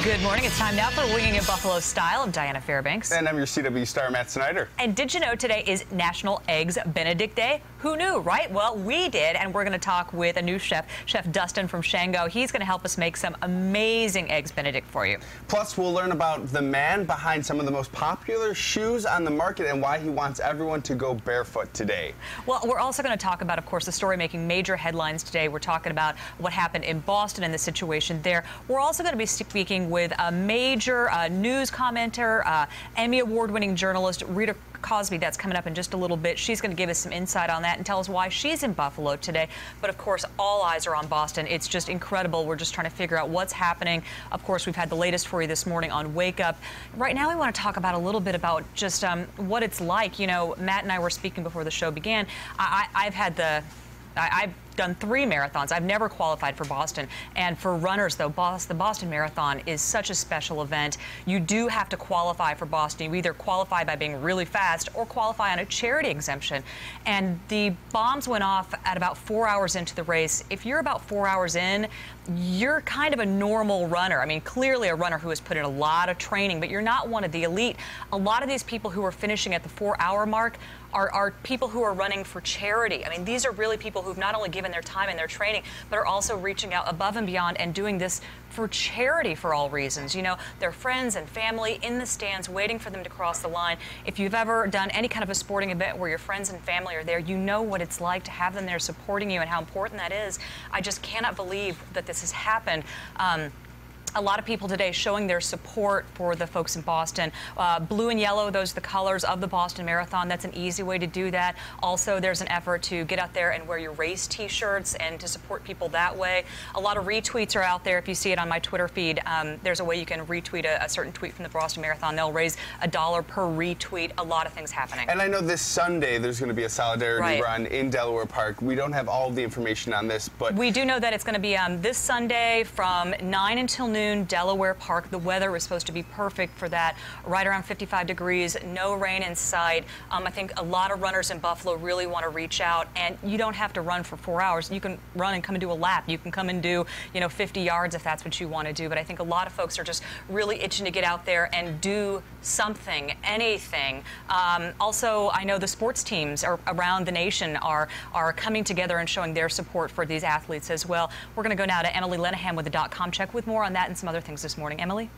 Good morning. It's time now for Winging It Buffalo Style. I'm Diana Fairbanks. And I'm your CW star, Matt Snyder. And did you know today is National Eggs Benedict Day? Who knew, right? Well, we did, and we're going to talk with a new chef, Chef Dustin from Shango. He's going to help us make some amazing Eggs Benedict for you. Plus, we'll learn about the man behind some of the most popular shoes on the market and why he wants everyone to go barefoot today. Well, we're also going to talk about, of course, the story making major headlines today. We're talking about what happened in Boston and the situation there. We're also going to be speaking with a major news commenter, Emmy Award-winning journalist Rita Cosby. That's coming up in just a little bit. She's going to give us some insight on that and tell us why she's in Buffalo today. But of course, all eyes are on Boston. It's just incredible. We're just trying to figure out what's happening. Of course, we've had the latest for you this morning on Wake Up. Right now, we want to talk about a little bit about just what it's like. You know, Matt and I were speaking before the show began. I've done 3 marathons. I've never qualified for Boston. And for runners, though, the Boston Marathon is such a special event. You do have to qualify for Boston. You either qualify by being really fast or qualify on a charity exemption. And the bombs went off at about 4 hours into the race. If you're about 4 hours in, you're kind of a normal runner. I mean, clearly a runner who has put in a lot of training, but you're not one of the elite. A lot of these people who are finishing at the 4-hour mark are people who are running for charity. I mean, these are really people who've not only given their time and their training, but are also reaching out above and beyond and doing this for charity for all reasons. You know, their friends and family in the stands waiting for them to cross the line. If you've ever done any kind of a sporting event where your friends and family are there, you know what it's like to have them there supporting you and how important that is. I just cannot believe that this has happened. A lot of people today showing their support for the folks in Boston. Blue and yellow, those are the colors of the Boston Marathon. That's an easy way to do that. Also, there's an effort to get out there and wear your race T-shirts and to support people that way. A lot of retweets are out there. If you see it on my Twitter feed, there's a way you can retweet a certain tweet from the Boston Marathon. They'll raise $1 per retweet. A lot of things happening. And I know this Sunday there's going to be a solidarity run in Delaware Park. We don't have all of the information on this, but we do know that it's going to be this Sunday from 9 until noon. Delaware Park. The weather was supposed to be perfect for that, right around 55 degrees, no rain in sight. I think a lot of runners in Buffalo really want to reach out, and you don't have to run for 4 hours. You can run and come and do a lap. You can come and do, 50 yards if that's what you want to do. But I think a lot of folks are just really itching to get out there and do something, anything. Also, I know the sports teams around the nation are coming together and showing their support for these athletes as well. We're going to go now to Emily Lenahan with the .com check with more on that and some other things this morning. Emily?